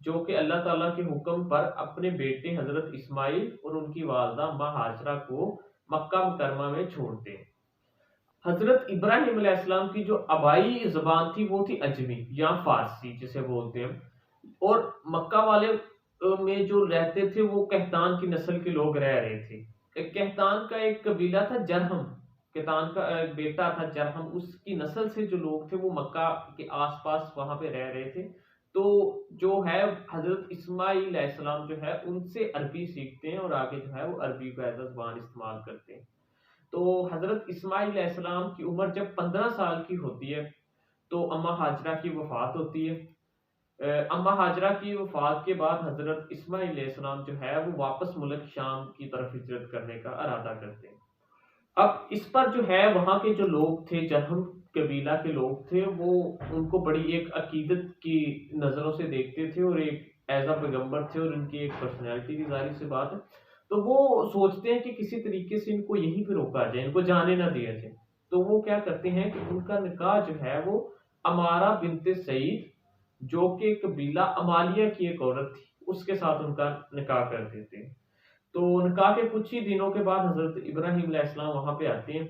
جو کہ اللہ تعالیٰ کے حکم پر اپنے بیٹے حضرت اسماعیل اور ان کی والدہ اماں ہاجرہ کو مکہ مکرمہ میں چھوڑتے ہیں۔ حضرت ابراہیم علیہ السلام کی جو آبائی زبان تھی وہ تھی عجمی یا فارسی جسے بولتے ہیں، اور مکہ والے میں جو رہتے تھے وہ قحطان کی نسل کے لوگ رہ رہے تھے۔ قحطان کا ایک قبیلہ تھا جرہم، قحطان کا ایک بیٹا تھا جرہم، اس کی نسل سے جو لوگ تھے وہ مکہ کے آس پاس وہاں پہ رہ رہے تھے۔ تو جو ہے حضرت اسماعیل علیہ السلام جو ہے ان سے عربی سیکھتے ہیں اور آگے جو ہے وہ عربی کو ایز زبان استعمال کرتے ہیں۔ تو حضرت اسماعیل علیہ السلام کی عمر جب 15 سال کی ہوتی ہے تو اماں ہاجرہ کی وفات ہوتی ہے۔ اماں ہاجرہ کی وفات کے بعد حضرت اسماعیل علیہ السلام جو ہے وہ واپس ملک شام کی طرف ہجرت کرنے کا ارادہ کرتے ہیں۔ اب اس پر جو ہے وہاں کے جو لوگ تھے، جرہم قبیلہ کے لوگ تھے، وہ ان کو بڑی ایک عقیدت کی نظروں سے دیکھتے تھے اور ایک ایز اے پیغمبر تھے اور ان کی ایک پرسنالٹی کی ظاہر سی بات ہے، تو وہ سوچتے ہیں کہ کسی طریقے سے ان کو یہیں پہ روکا جائے، ان کو جانے نہ دیا جائے۔ تو وہ کیا کرتے ہیں کہ ان کا نکاح جو ہے وہ امارہ بنت سعید، جو کہ قبیلہ عمالیہ کی ایک عورت تھی، اس کے ساتھ ان کا نکاح کر دیتے ہیں۔ تو نکاح کے کچھ ہی دنوں کے بعد حضرت ابراہیم علیہ السلام وہاں پہ آتے ہیں۔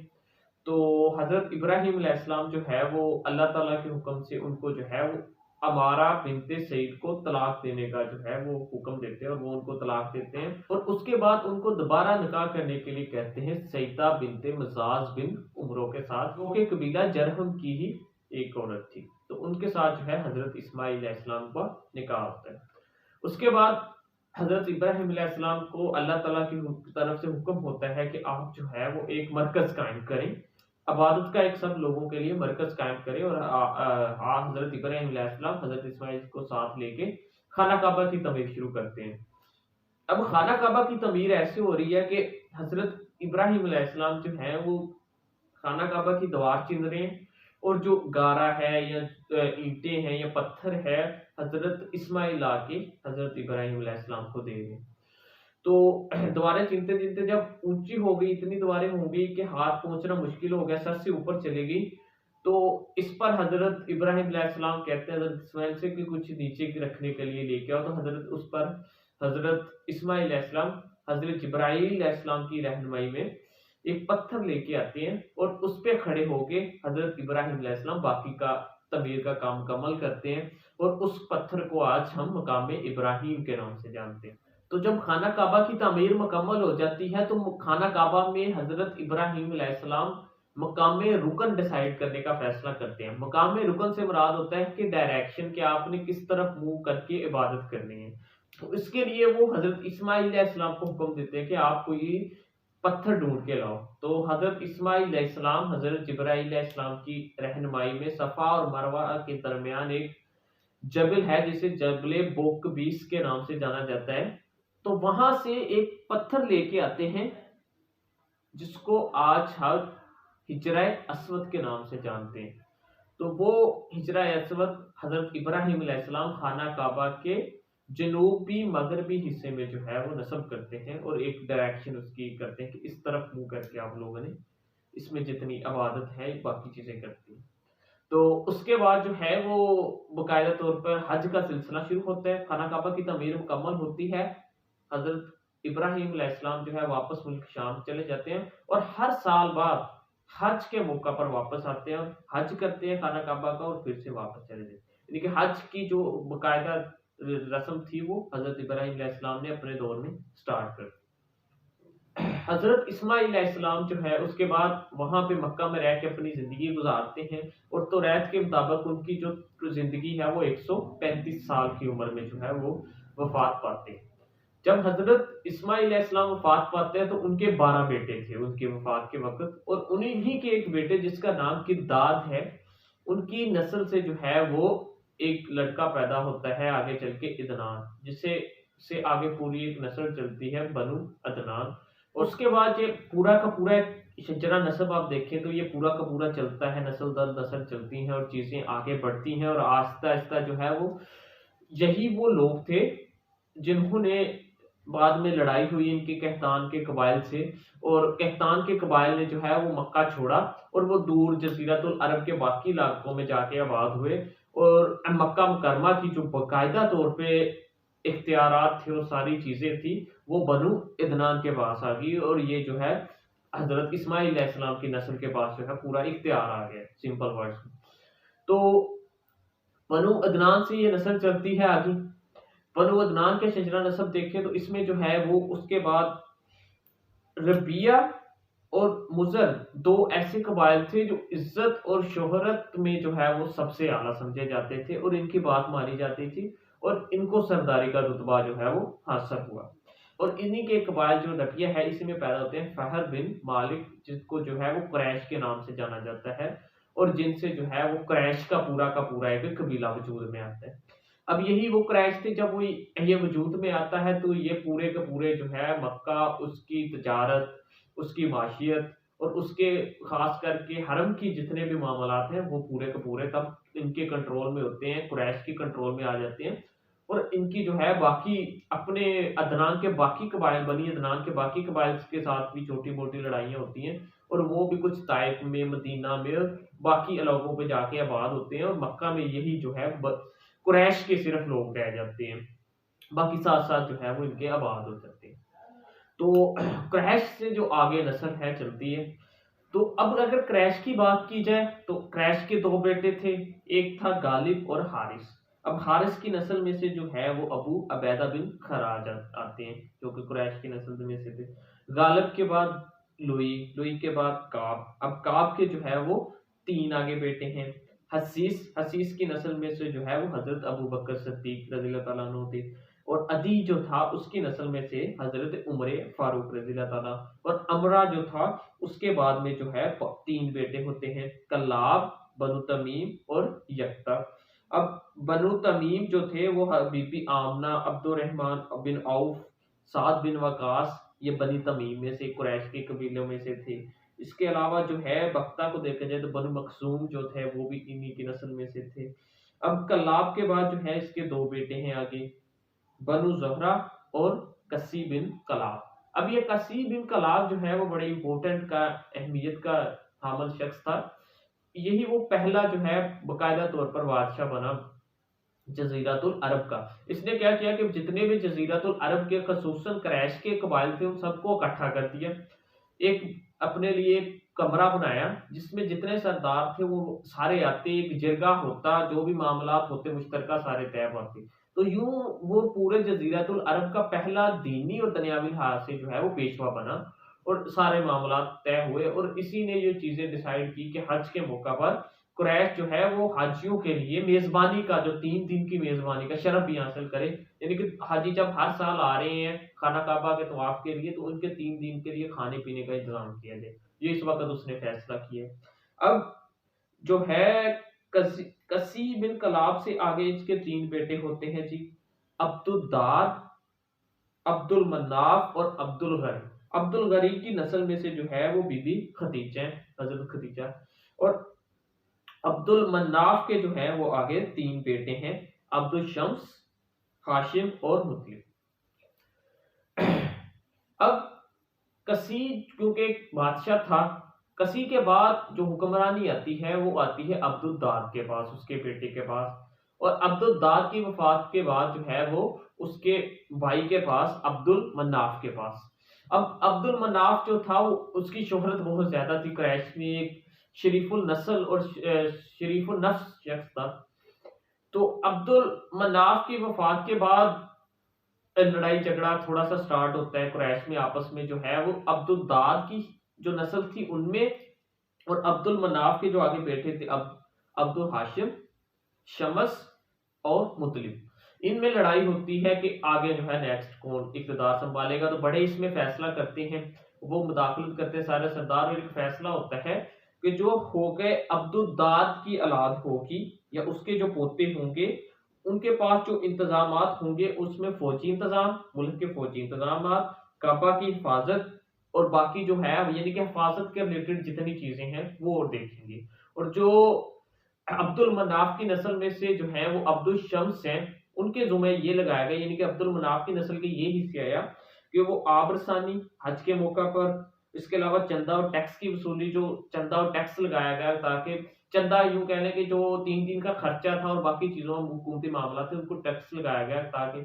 تو حضرت ابراہیم علیہ السلام جو ہے وہ اللہ تعالیٰ کے حکم سے ان کو جو ہے وہ امارہ بنت سعید کو طلاق دینے کا جو ہے وہ حکم دیتے ہیں اور وہ ان کو طلاق دیتے ہیں، اور اس کے بعد ان کو دوبارہ نکاح کرنے کے لیے کہتے ہیں سیدہ بنت مزاز بن عمرو کے ساتھ، جو کہ قبیلہ جرہم کی ہی ایک عورت تھی۔ تو ان کے ساتھ جو ہے حضرت اسماعیل علیہ السلام کا نکاح ہوتا ہے۔ اس کے بعد حضرت ابراہیم علیہ السلام کو اللہ تعالیٰ کی طرف سے حکم ہوتا ہے کہ آپ جو ہے وہ ایک مرکز قائم کریں، عبادت کا ایک سب لوگوں کے لیے مرکز قائم کریں، اور حضرت ابراہیم علیہ السلام حضرت اسماعیل کو ساتھ لے کے خانہ کعبہ کی تعمیر شروع کرتے ہیں۔ اب خانہ کعبہ کی تعمیر ایسے ہو رہی ہے کہ حضرت ابراہیم علیہ السلام جو ہیں وہ خانہ کعبہ کی دیوار چن رہے ہیں، اور جو گارا ہے یا اینٹیں ہیں یا پتھر ہے حضرت اسماعیل آ کے حضرت ابراہیم علیہ السلام کو دے گئے۔ تو دیواریں چنتے چنتے جب اونچی ہو گئی، اتنی دیواریں ہو گئی کہ ہاتھ پہنچنا مشکل ہو گیا، سر سے اوپر چلے گئی، تو اس پر حضرت ابراہیم علیہ السلام کہتے ہیں حضرت اسماعیل سے کہ کچھ نیچے کی رکھنے کے لیے لے کے آؤ، تو حضرت اس پر حضرت اسماعیل علیہ السلام حضرت جبرائیل علیہ السلام کی رہنمائی میں ایک پتھر لے کے آتے ہیں، اور اس پہ کھڑے ہو کے حضرت ابراہیم علیہ السلام باقی کا تعمیر کا کام مکمل کرتے ہیں، اور اس پتھر کو آج ہم مقام ابراہیم کے نام سے جانتے ہیں۔ تو جب خانہ کعبہ کی تعمیر مکمل ہو جاتی ہے تو خانہ کعبہ میں حضرت ابراہیم علیہ السلام مقام رکن ڈیسائیڈ کرنے کا فیصلہ کرتے ہیں۔ مقام رکن سے مراد ہوتا ہے کہ ڈائریکشن، کہ آپ نے کس طرف منہ کر کے عبادت کرنی ہے۔ تو اس کے لیے وہ حضرت اسماعیل علیہ السلام کو حکم دیتے ہیں کہ آپ کو یہ پتھر ڈھونڈ کے لاؤ۔ تو حضرت اسماعیل علیہ السلام حضرت جبرائیل علیہ السلام کی رہنمائی میں صفا اور مروہ کے درمیان ایک جبل ہے جسے جبل بوقبیس کے نام سے جانا جاتا ہے، تو وہاں سے ایک پتھر لے کے آتے ہیں جس کو آج ہم حجرہ اسود کے نام سے جانتے ہیں۔ تو وہ حجرہ اسود حضرت ابراہیم علیہ السلام خانہ کعبہ کے جنوبی مغربی حصے میں جو ہے وہ نصب کرتے ہیں، اور ایک ڈائریکشن اس کی کرتے ہیں کہ اس طرف منہ کر کے آپ لوگوں نے اس میں جتنی عبادت ہے باقی چیزیں کرتی ہیں۔ تو اس کے بعد جو ہے وہ باقاعدہ طور پر حج کا سلسلہ شروع ہوتا ہے، خانہ کعبہ کی تعمیر مکمل ہوتی ہے، حضرت ابراہیم علیہ السلام جو ہے واپس ملک شام چلے جاتے ہیں، اور ہر سال بعد حج کے موقع پر واپس آتے ہیں اور حج کرتے ہیں خانہ کعبہ کا، اور پھر سے واپس چلے جاتے ہیں۔ یعنی کہ حج کی جو باقاعدہ رسم تھی وہ حضرت ابراہیم علیہ السلام نے اپنے دور میں سٹارٹ کر دی۔ حضرت اسماعیل علیہ السلام جو ہے اس کے بعد وہاں پہ مکہ میں رہ کے اپنی زندگی گزارتے ہیں، اور توریت کے مطابق ان کی جو زندگی ہے وہ 135 سال کی عمر میں جو ہے وہ وفات پاتے ہیں۔ جب حضرت اسماعیل علیہ السلام وفات پاتے ہیں تو ان کے 12 بیٹے تھے ان کی وفات کے وقت، اور انہی کے ایک بیٹے جس کا نام کداد ہے، ان کی نسل سے جو ہے وہ ایک لڑکا پیدا ہوتا ہے آگے چل کے عدنان، جسے سے آگے پوری ایک نسل چلتی ہے بنو عدنان۔ اور اس کے بعد یہ پورا کا پورا شجرہ نسب آپ دیکھیں تو یہ پورا کا پورا چلتا ہے، نسل در نسل چلتی ہیں اور چیزیں آگے بڑھتی ہیں، اور آہستہ آہستہ جو ہے وہ یہی وہ لوگ تھے جنہوں نے بعد میں لڑائی ہوئی ان کے قحطان کے قبائل سے، اور قحطان کے قبائل نے جو ہے وہ مکہ چھوڑا اور وہ دور جزیرۃ العرب کے باقی علاقوں میں جا کے آباد ہوئے، اور مکہ مکرمہ کی جو باقاعدہ طور پہ اختیارات تھے اور ساری چیزیں تھی وہ بنو عدنان کے پاس آ گئی، اور یہ جو ہے حضرت اسماعیل علیہ السلام کی نسل کے پاس جو ہے پورا اختیار آ گیا، سمپل ورڈز میں۔ تو بنو عدنان سے یہ نسل چلتی ہے آگے۔ بنو عدنان کے شجرہ نسب دیکھیں تو اس میں جو ہے وہ اس کے بعد ربیہ اور مزر دو ایسے قبائل تھے جو عزت اور شہرت میں جو ہے وہ سب سے اعلیٰ سمجھے جاتے تھے، اور ان کی بات مانی جاتی تھی، اور ان کو سرداری کا رتبہ جو ہے وہ حاصل ہوا۔ اور انہی کے قبائل جو ربیہ ہے اسی میں پیدا ہوتے ہیں فہر بن مالک، جس کو جو ہے وہ قریش کے نام سے جانا جاتا ہے، اور جن سے جو ہے وہ قریش کا پورا ایک قبیلہ وجود میں آتا ہے۔ اب یہی وہ قریش تھے، جب وہ یہ وجود میں آتا ہے تو یہ پورے کے پورے جو ہے مکہ، اس کی تجارت، اس کی معاشیت، اور اس کے خاص کر کے حرم کی جتنے بھی معاملات ہیں وہ پورے کے پورے تب ان کے کنٹرول میں ہوتے ہیں، قریش کی کنٹرول میں آ جاتے ہیں۔ اور ان کی جو ہے باقی اپنے عدنان کے باقی قبائل، بنی عدنان کے باقی قبائل کے ساتھ بھی چھوٹی موٹی لڑائیاں ہوتی ہیں، اور وہ بھی کچھ طائف میں، مدینہ میں، اور باقی علاقوں پہ جا کے آباد ہوتے ہیں، اور مکہ میں یہی جو ہے قریش کے صرف لوگ رہ جاتے ہیں، باقی ساتھ ساتھ جو ہے وہ ان کے آباد ہو جاتے ہیں۔ تو قریش سے جو آگے نسل ہے چلتی ہے، تو اب اگر قریش کی بات کی جائے تو قریش کے دو بیٹے تھے، ایک تھا غالب اور حارث۔ اب حارث کی نسل میں سے جو ہے وہ ابو عبیدہ بن خراج آتے ہیں، جو کہ قریش کی نسل میں سے تھے۔ غالب کے بعد لوئی، لوئی کے بعد کعب۔ اب کعب کے جو ہے وہ تین آگے بیٹے ہیں، حسیس، حسیس کی نسل میں سے جو ہے وہ حضرت ابو بکر صدیق رضی اللہ تعالیٰ عنہ تھے، اور عدی جو تھا اس کی نسل میں سے حضرت عمر فاروق رضی اللہ تعالیٰ، اور امرا جو تھا اس کے بعد میں جو ہے تین بیٹے ہوتے ہیں، کلاب، بنو تمیم اور یکتا۔ اب بنو تمیم جو تھے وہ بی بی آمنہ، عبد الرحمن بن عوف، سعد بن وقاص، یہ بنی تمیم میں سے قریش کے قبیلوں میں سے تھے۔ اس کے علاوہ جو ہے بختہ کو دیکھا جائے تو بنو مخزوم جو تھے وہ بھی انہی کی نسل میں سے تھے۔ اب کلاب کے بعد جو ہے اس کے دو بیٹے ہیں آگے، بنو زہرہ اور کسی بن کلاب۔ اب یہ کسی بن کلاب جو ہے وہ بڑے امپورٹنٹ کا، اہمیت کا حامل شخص تھا، یہی وہ پہلا جو ہے باقاعدہ طور پر بادشاہ بنا جزیرۃ العرب کا۔ اس نے کیا کیا کہ جتنے بھی جزیرۃ العرب کے خصوصاً قریش کے قبائل تھے ان سب کو اکٹھا کر دیا، ایک اپنے لیے ایک کمرہ بنایا جس میں جتنے سردار تھے وہ سارے آتے، ایک جرگہ ہوتا، جو بھی معاملات ہوتے مشترکہ سارے طے ہوتے، تو یوں وہ پورے جزیرۃ العرب کا پہلا دینی اور دنیاوی لحاظ سے جو ہے وہ پیشوا بنا، اور سارے معاملات طے ہوئے، اور اسی نے یہ چیزیں ڈیسائیڈ کی کہ حج کے موقع پر قریش جو ہے وہ حاجیوں کے لیے میزبانی کا، جو 3 دن کی میزبانی کا شرف بھی حاصل کرے، یعنی کہ حاجی جب ہر سال آ رہے ہیں خانہ کعبہ کے طواف کے لیے تو ان کے 3 دن کے لیے کھانے پینے کا انتظام کیا جائے، یہ اس وقت اس نے فیصلہ کیا۔ اب جو ہے کسی بن کلاب سے آگے اس کے 3 بیٹے ہوتے ہیں جی، عبد الداد، عبد المناف اور عبد الغری۔ عبد الغری کی نسل میں سے جو ہے وہ بی بی خدیجہ، حضرت خدیجہ، اور عبد المناف کے جو ہیں وہ آگے 3 بیٹے ہیں، عبد الشمس، ہاشم اور مطلب۔ اب کسی کیونکہ ایک بادشاہ تھا، کسی کے بعد جو حکمرانی آتی ہے وہ آتی ہے عبد الداد کے پاس، اس کے بیٹے کے پاس، اور عبد الداد کی وفات کے بعد جو ہے وہ اس کے بھائی کے پاس، عبد المناف کے پاس۔ اب عبد المناف جو تھا وہ اس کی شہرت بہت زیادہ تھی قریش میں، ایک شریف النسل اور شریف النفس شخص تھا۔ تو عبد المناف کی وفات کے بعد لڑائی جھگڑا تھوڑا سا سٹارٹ ہوتا ہے قریش میں آپس میں، جو ہے وہ عبد الداد کی جو نسل تھی ان میں، اور عبد المناف کے جو آگے بیٹے تھے عبد الحاشم، شمس اور مطلب، ان میں لڑائی ہوتی ہے کہ آگے جو ہے نیکسٹ کون اقتدار سنبھالے گا۔ تو بڑے اس میں فیصلہ کرتے ہیں، وہ مداخلت کرتے ہیں سارے سردار، اور ایک فیصلہ ہوتا ہے کہ جو ہو گئے عبد الداد کی اولاد ہوگی یا اس کے جو پوتے ہوں گے، ان کے پاس جو انتظامات ہوں گے اس میں فوجی انتظام، ملک کے فوجی انتظامات، کعبہ کی حفاظت، اور باقی جو ہے یعنی کہ حفاظت کے ریلیٹڈ جتنی چیزیں ہیں وہ دیکھیں گے۔ اور جو عبد المناف کی نسل میں سے جو ہیں وہ عبد الشمس ہیں، ان کے ذمہ یہ لگایا گیا، یعنی کہ عبد المناف کی نسل کے یہ حصہ آیا کہ وہ آب رسانی حج کے موقع پر، اس کے علاوہ چندہ اور ٹیکس کی وصولی، جو چندہ اور ٹیکس لگایا گیا تاکہ چندہ یوں کہنے کہ جو 3 دن کا خرچہ تھا اور باقی چیزوں حکومتی معاملات تھے ان کو ٹیکس لگایا گیا تاکہ